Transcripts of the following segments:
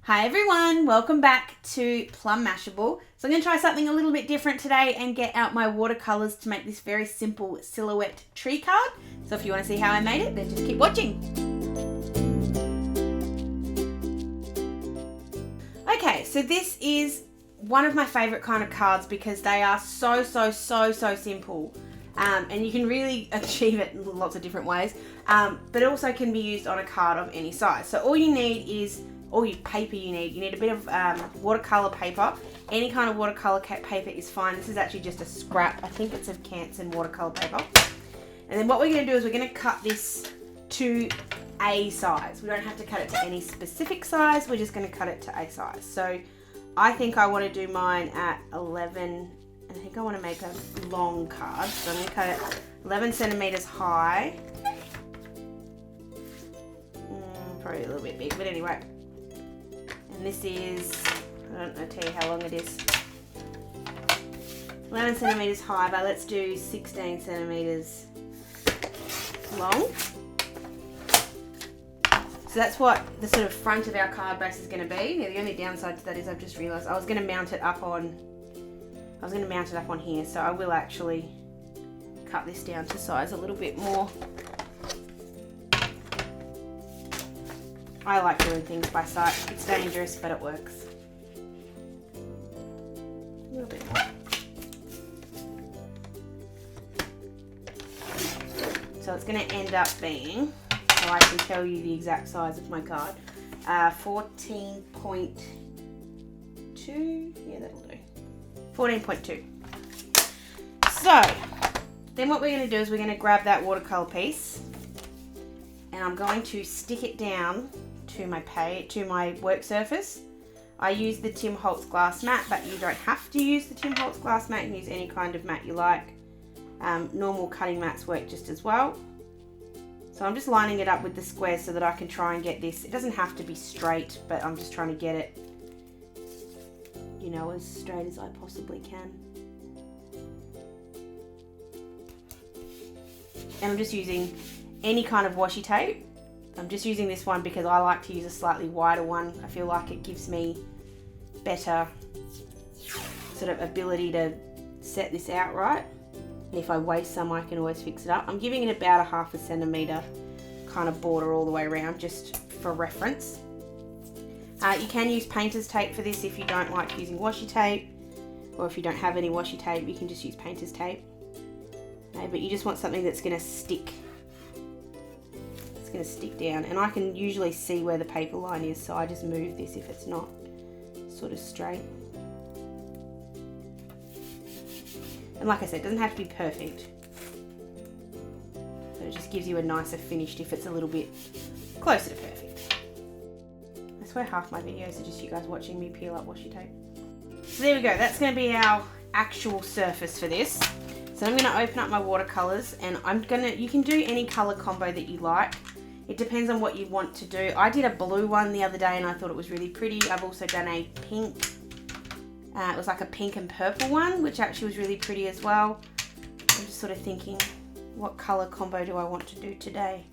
Hi everyone, welcome back to Plum Mashable. So I'm going to try something a little bit different today and get out my watercolours to make this very simple silhouette tree card. So if you want to see how I made it, then just keep watching. Okay, so this is one of my favourite kind of cards because they are so simple. And you can really achieve it in lots of different ways, but it also can be used on a card of any size. So all you need is all your paper you need a bit of watercolour paper. Any kind of watercolour paper is fine. This is actually just a scrap. I think it's of Canson watercolour paper. And then what we're going to do is we're going to cut this to a size. We don't have to cut it to any specific size. We're just going to cut it to a size. So I think I want to do mine at 11, and I think I want to make a long card. So I'm going to cut it 11 centimeters high. Probably a little bit big, but anyway. And this is, I don't know, tell you how long it is. 11 centimeters high, but let's do 16 centimeters long. So that's what the sort of front of our card base is going to be. Now the only downside to that is I've just realised I was going to mount it up on here, so I will actually cut this down to size a little bit more. I like doing things by sight. It's dangerous, but it works. A little bit more. So it's going to end up being, so I can tell you the exact size of my card, 14.2. Yeah, that'll do. 14.2. So then what we're going to do is we're going to grab that watercolor piece, and I'm going to stick it down to my work surface. I use the Tim Holtz glass mat, but you don't have to use the Tim Holtz glass mat. You can use any kind of mat you like. Normal cutting mats work just as well. So I'm just lining it up with the squares so that I can try and get this. It doesn't have to be straight, but I'm just trying to get it, you know, as straight as I possibly can. And I'm just using any kind of washi tape. I'm just using this one because I like to use a slightly wider one. I feel like it gives me better sort of ability to set this out right. And if I waste some, I can always fix it up. I'm giving it about a 1/2 centimeter kind of border all the way around, just for reference. You can use painter's tape for this if you don't like using washi tape, or if you don't have any washi tape, you can just use painter's tape. Okay, but you just want something that's going to stick. It's going to stick down, and I can usually see where the paper line is, so I just move this if it's not sort of straight. And like I said, it doesn't have to be perfect, but it just gives you a nicer finish if it's a little bit closer to perfect. I swear half my videos are just you guys watching me peel up washi tape. So there we go, that's going to be our actual surface for this. So I'm going to open up my watercolors, and you can do any color combo that you like. It depends on what you want to do. I did a blue one the other day and I thought it was really pretty. I've also done a pink. It was like a pink and purple one, which actually was really pretty as well. I'm just sort of thinking, what color combo do I want to do today?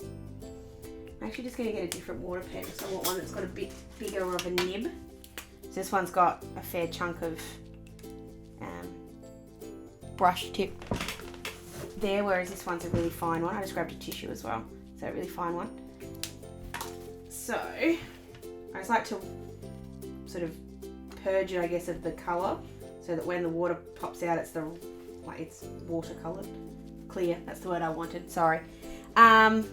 I'm actually just going to get a different water pen, so I want one that's got a bit bigger of a nib. So this one's got a fair chunk of brush tip there, whereas this one's a really fine one. I just grabbed a tissue as well, so a really fine one. So I just like to sort of purge it, I guess, of the colour, so that when the water pops out, it's watercoloured, clear. That's the word I wanted. Sorry. I'm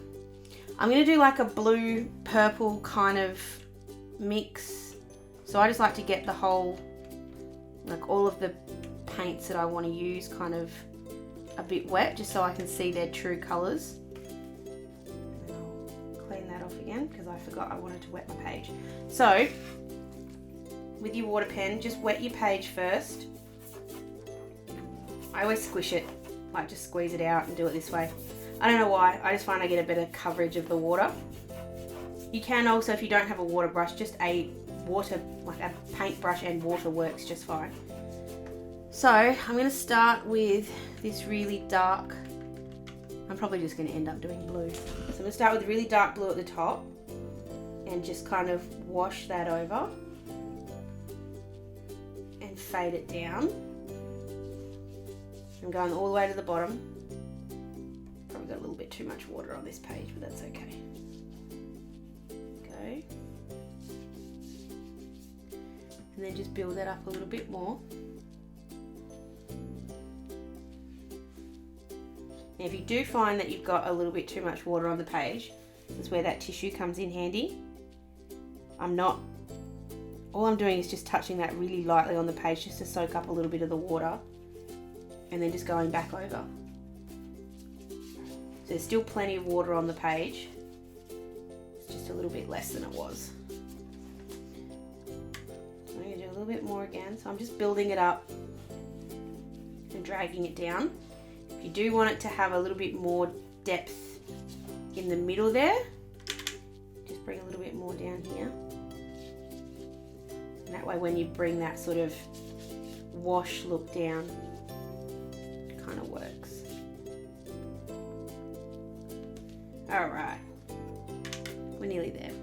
going to do like a blue purple kind of mix. So I just like to get the whole, like all of the paints that I want to use kind of a bit wet, just so I can see their true colours. I'll clean that off again because I forgot I wanted to wet my page. So with your water pen, just wet your page first. I always squish it, like just squeeze it out and do it this way. I don't know why, I just find I get a better coverage of the water. You can also, if you don't have a water brush, just a paintbrush and water works just fine. So I'm going to start with this really dark, I'm probably just going to end up doing blue. So I'm going to start with really dark blue at the top, and and just kind of wash that over and fade it down. I'm going all the way to the bottom. Probably got a little bit too much water on this page, but that's okay. Go. And then just build that up a little bit more. Now if you do find that you've got a little bit too much water on the page, that's where that tissue comes in handy. All I'm doing is just touching that really lightly on the page just to soak up a little bit of the water, and then just going back over. So there's still plenty of water on the page. It's just a little bit less than it was. So I'm going to do a little bit more again. So I'm just building it up and dragging it down. If you do want it to have a little bit more depth in the middle there, just bring a little bit more down here. And that way when you bring that sort of wash look down, it kind of works. Alright, we're nearly there.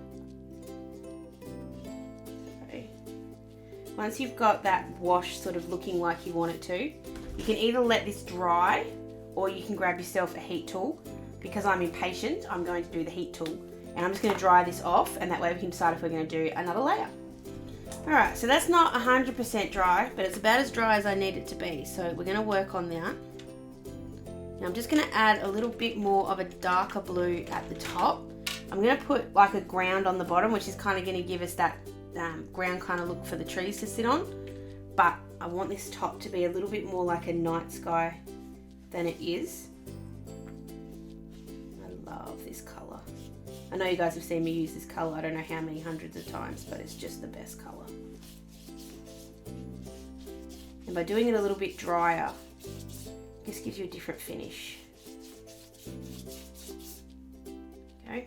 Okay. Once you've got that wash sort of looking like you want it to, you can either let this dry or you can grab yourself a heat tool. Because I'm impatient, I'm going to do the heat tool. And I'm just going to dry this off, and that way we can decide if we're going to do another layer. Alright, so that's not 100% dry, but it's about as dry as I need it to be. So we're going to work on that. Now I'm just going to add a little bit more of a darker blue at the top. I'm going to put like a ground on the bottom, which is kind of going to give us that ground kind of look for the trees to sit on. But I want this top to be a little bit more like a night sky than it is. I love this colour. I know you guys have seen me use this colour I don't know how many hundreds of times, but it's just the best colour. And by doing it a little bit drier, this gives you a different finish. Okay.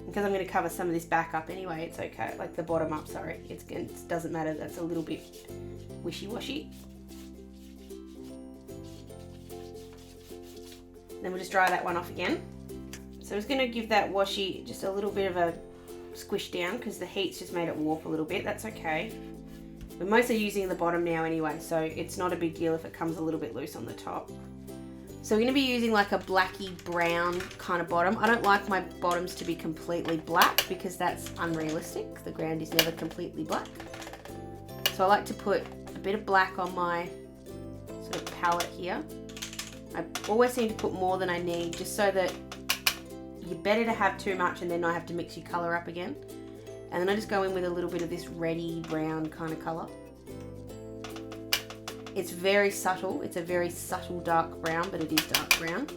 Because I'm going to cover some of this back up anyway, it's okay. Like the bottom up, sorry. It doesn't matter, that's a little bit wishy-washy. Then we'll just dry that one off again. So I'm just going to give that washi just a little bit of a squish down because the heat's just made it warp a little bit. That's okay. We're mostly using the bottom now anyway, so it's not a big deal if it comes a little bit loose on the top. So we're going to be using like a blacky brown kind of bottom. I don't like my bottoms to be completely black because that's unrealistic. The ground is never completely black. So I like to put a bit of black on my sort of palette here. I always seem to put more than I need just so that you're better to have too much and then not have to mix your colour up again. And then I just go in with a little bit of this reddy brown kind of colour. It's very subtle. It's a very subtle dark brown, but it is dark brown.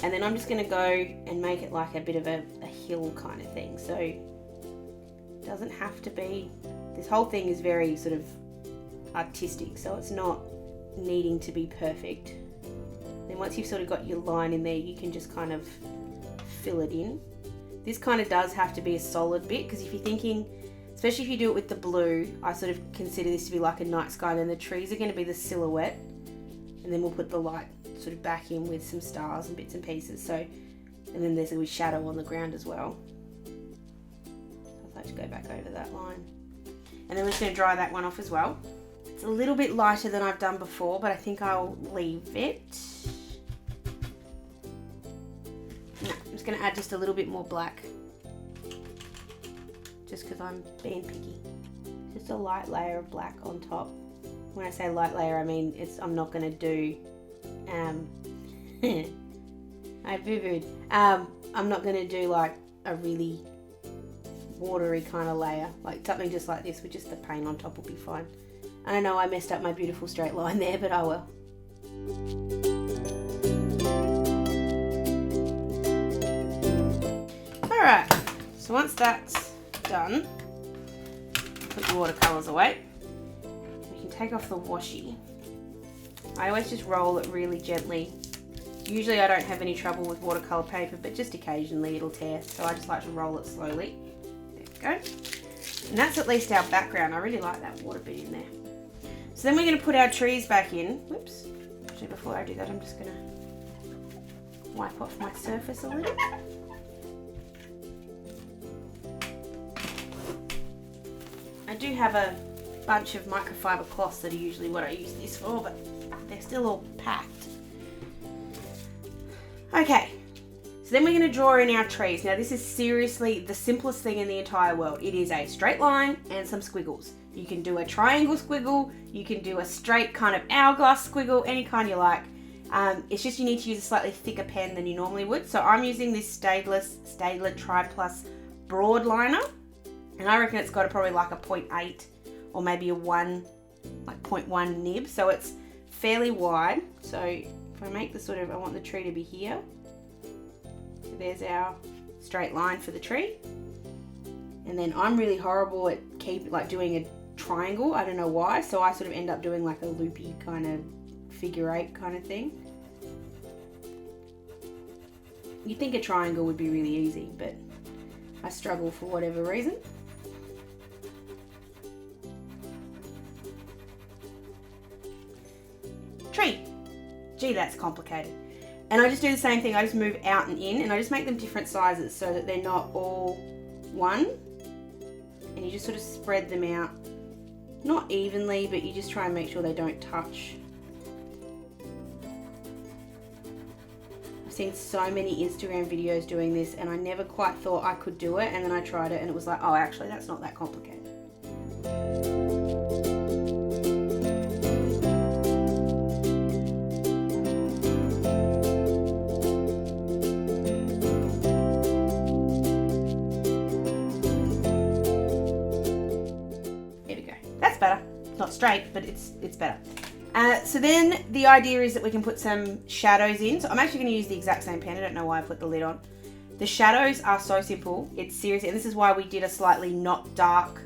And then I'm just going to go and make it like a bit of a hill kind of thing. So it doesn't have to be, this whole thing is very sort of artistic, so it's not needing to be perfect. Then once you've sort of got your line in there, you can just kind of fill it in. This kind of does have to be a solid bit because if you're thinking, especially if you do it with the blue, I sort of consider this to be like a night sky, then the trees are going to be the silhouette, and then we'll put the light sort of back in with some stars and bits and pieces. So, and then there's a wee shadow on the ground as well. I'd like to go back over that line. And then we're just going to dry that one off as well. It's a little bit lighter than I've done before, but I think I'll leave it. No, I'm just going to add just a little bit more black. Just because I'm being picky. Just a light layer of black on top. When I say light layer, I mean I'm not going to do I boo-booed. I'm not going to do like a really watery kind of layer. Like something just like this with just the paint on top will be fine. I don't know, I messed up my beautiful straight line there, but I will. Alright, so once that's done, put the watercolours away. We can take off the washi. I always just roll it really gently. Usually I don't have any trouble with watercolour paper, but just occasionally it'll tear, so I just like to roll it slowly. There we go. And that's at least our background. I really like that water bit in there. So then we're going to put our trees back in. Whoops. Actually, before I do that, I'm just going to wipe off my surface a little. do have a bunch of microfiber cloths that are usually what I use this for, but they're still all packed. Okay, so then we're going to draw in our trees. Now this is seriously the simplest thing in the entire world. It is a straight line and some squiggles. You can do a triangle squiggle, you can do a straight kind of hourglass squiggle, any kind you like. It's just you need to use a slightly thicker pen than you normally would. So I'm using this Staedtler Triplus Broadliner, and I reckon it's got probably like a 0.8 or maybe a 1, like 0.1 nib. So it's fairly wide. So if I make the sort of, I want the tree to be here. So there's our straight line for the tree. And then I'm really horrible at doing a triangle. I don't know why. So I sort of end up doing like a loopy kind of figure 8 kind of thing. You'd think a triangle would be really easy, but I struggle for whatever reason. Tree. Gee, that's complicated. And I just do the same thing. I just move out and in, and I just make them different sizes so that they're not all one. And you just sort of spread them out, not evenly, but you just try and make sure they don't touch. I've seen so many Instagram videos doing this, and I never quite thought I could do it, and then I tried it and it was like, oh, actually that's not that complicated. Not straight, but it's better. So then the idea is that we can put some shadows in. So I'm actually going to use the exact same pen. I don't know why I put the lid on. The shadows are so simple. It's seriously, and this is why we did a slightly not dark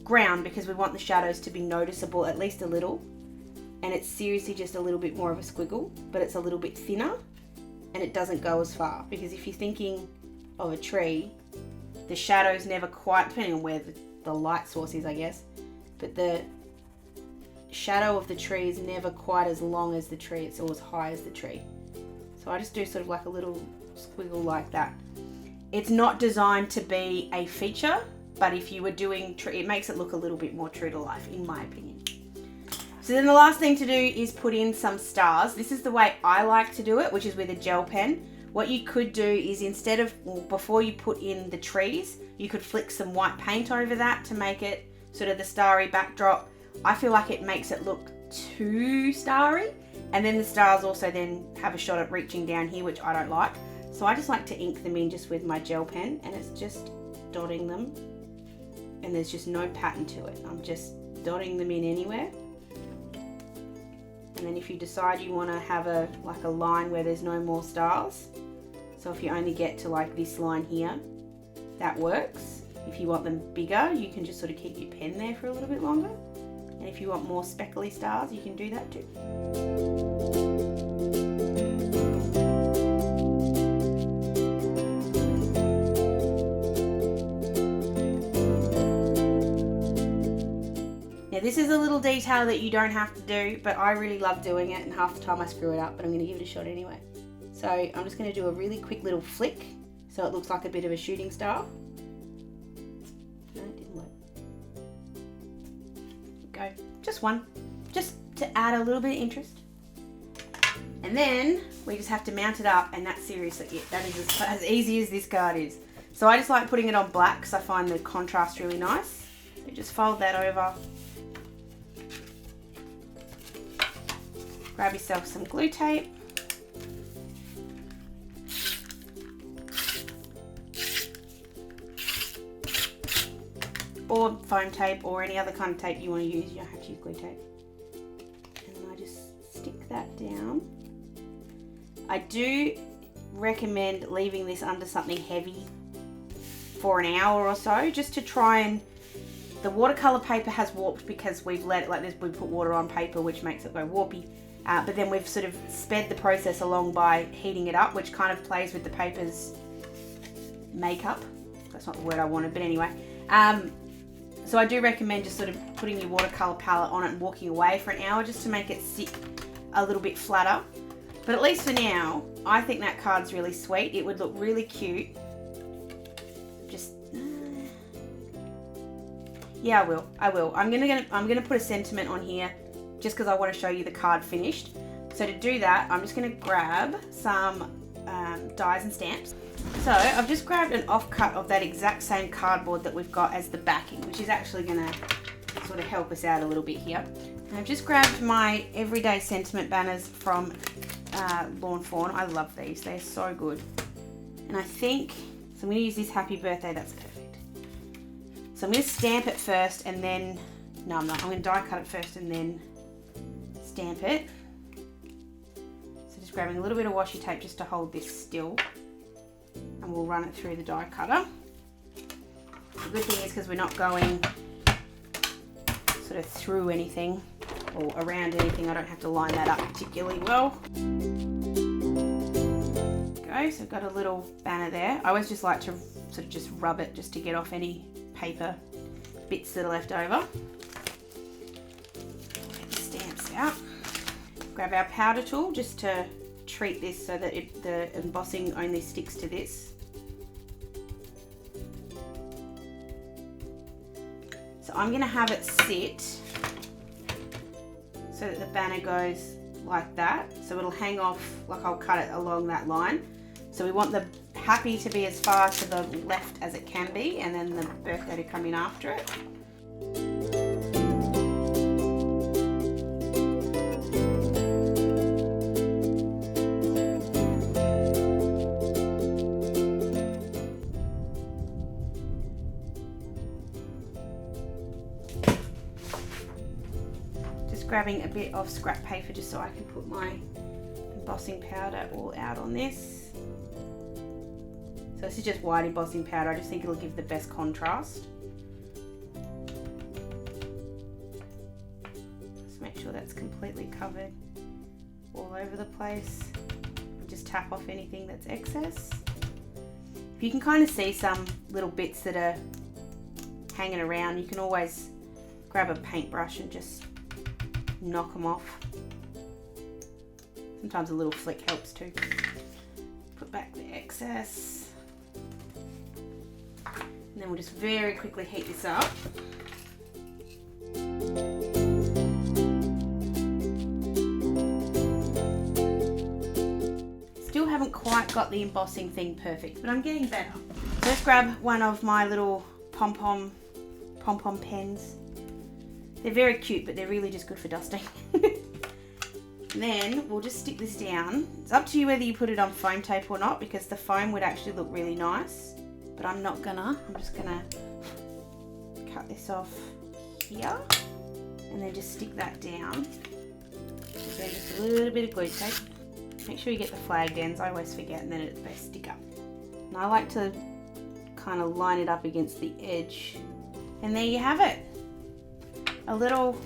ground, because we want the shadows to be noticeable at least a little. And it's seriously just a little bit more of a squiggle, but it's a little bit thinner and it doesn't go as far, because if you're thinking of a tree, the shadows never quite, depending on where the light source is, I guess, but the shadow of the tree is never quite as long as the tree. It's always high as the tree. So I just do sort of like a little squiggle like that. It's not designed to be a feature, but if you were doing tree, it makes it look a little bit more true to life, in my opinion. So then the last thing to do is put in some stars. This is the way I like to do it, which is with a gel pen. What you could do is, instead of, before you put in the trees, you could flick some white paint over that to make it sort of the starry backdrop. I feel like it makes it look too starry, and then the stars also then have a shot at reaching down here, which I don't like. So I just like to ink them in just with my gel pen, and it's just dotting them, and there's just no pattern to it. I'm just dotting them in anywhere. And then if you decide you want to have a line where there's no more stars, so if you only get to like this line here, that works. If you want them bigger, you can just sort of keep your pen there for a little bit longer. And if you want more speckly stars, you can do that too. Now this is a little detail that you don't have to do, but I really love doing it, and half the time I screw it up, but I'm going to give it a shot anyway. So I'm just going to do a really quick little flick so it looks like a bit of a shooting star. Go, just one, just to add a little bit of interest. And then we just have to mount it up, and that's seriously it. That is as easy as this card is. So I just like putting it on black because I find the contrast really nice. So just fold that over. Grab yourself some glue tape. Or foam tape, or any other kind of tape you want to use. You don't have to use glue tape. And then I just stick that down. I do recommend leaving this under something heavy for an hour or so, just to try and, the watercolor paper has warped because we've let it like this, we put water on paper, which makes it go warpy. But then we've sort of sped the process along by heating it up, which kind of plays with the paper's makeup. That's not the word I wanted, but anyway. So I do recommend just sort of putting your watercolor palette on it and walking away for an hour just to make it sit a little bit flatter. But at least for now, I think that card's really sweet. It would look really cute. Just, Yeah, I will. I'm gonna put a sentiment on here just because I want to show you the card finished. So to do that, I'm just gonna grab some dies and stamps. So I've just grabbed an offcut of that exact same cardboard that we've got as the backing, which is actually gonna sort of help us out a little bit here. And I've just grabbed my everyday sentiment banners from Fawn. I love these, they're so good. And I think, so I'm gonna use this happy birthday, that's perfect. So I'm gonna stamp it first and then, no I'm not, I'm gonna die cut it first and then stamp it. So just grabbing a little bit of washi tape just to hold this still. And we'll run it through the die cutter. The good thing is because we're not going sort of through anything or around anything, I don't have to line that up particularly well. Go, so I've got a little banner there. I always just like to sort of just rub it just to get off any paper bits that are left over. Get the stamps out. Grab our powder tool just to treat this so that the embossing only sticks to this. So I'm going to have it sit so that the banner goes like that. So it'll hang off, like I'll cut it along that line. So we want the happy to be as far to the left as it can be, and then the birthday to come in after it. Grabbing a bit of scrap paper just so I can put my embossing powder all out on this. So this is just white embossing powder, I just think it'll give the best contrast. Just make sure that's completely covered all over the place. Just tap off anything that's excess. If you can kind of see some little bits that are hanging around, you can always grab a paintbrush and just knock them off. Sometimes a little flick helps too. Put back the excess. And then we'll just very quickly heat this up. Still haven't quite got the embossing thing perfect, but I'm getting better. So let's grab one of my little pom-pom pens. They're very cute, but they're really just good for dusting. Then we'll just stick this down. It's up to you whether you put it on foam tape or not, because the foam would actually look really nice, but I'm not gonna. I'm just gonna cut this off here and then just stick that down. Then just a little bit of glue tape. Make sure you get the flagged ends. I always forget, and then they stick up. And I like to kind of line it up against the edge. And there you have it. A little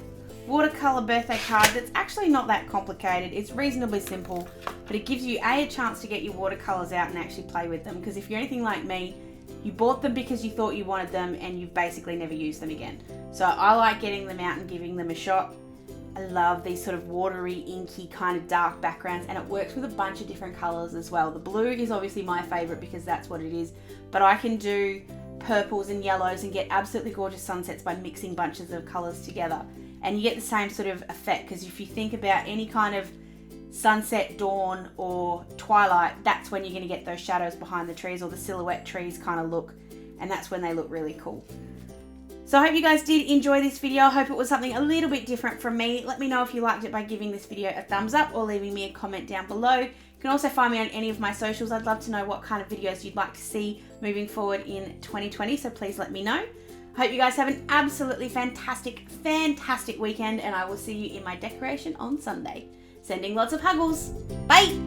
watercolor birthday card that's actually not that complicated. It's reasonably simple, but it gives you a chance to get your watercolors out and actually play with them, because if you're anything like me, you bought them because you thought you wanted them and you've basically never used them again. So I like getting them out and giving them a shot. I love these sort of watery, inky kind of dark backgrounds, and it works with a bunch of different colors as well. The blue is obviously my favorite because that's what it is, but I can do purples and yellows and get absolutely gorgeous sunsets by mixing bunches of colors together, and you get the same sort of effect, because if you think about any kind of sunset, dawn or twilight, that's when you're going to get those shadows behind the trees, or the silhouette trees kind of look, and that's when they look really cool. So I hope you guys did enjoy this video. I hope it was something a little bit different from me. Let me know if you liked it by giving this video a thumbs up or leaving me a comment down below. You can also find me on any of my socials. I'd love to know what kind of videos you'd like to see moving forward in 2020, so please let me know. I hope you guys have an absolutely fantastic weekend, and I will see you in my decoration on Sunday. Sending lots of huggles. Bye!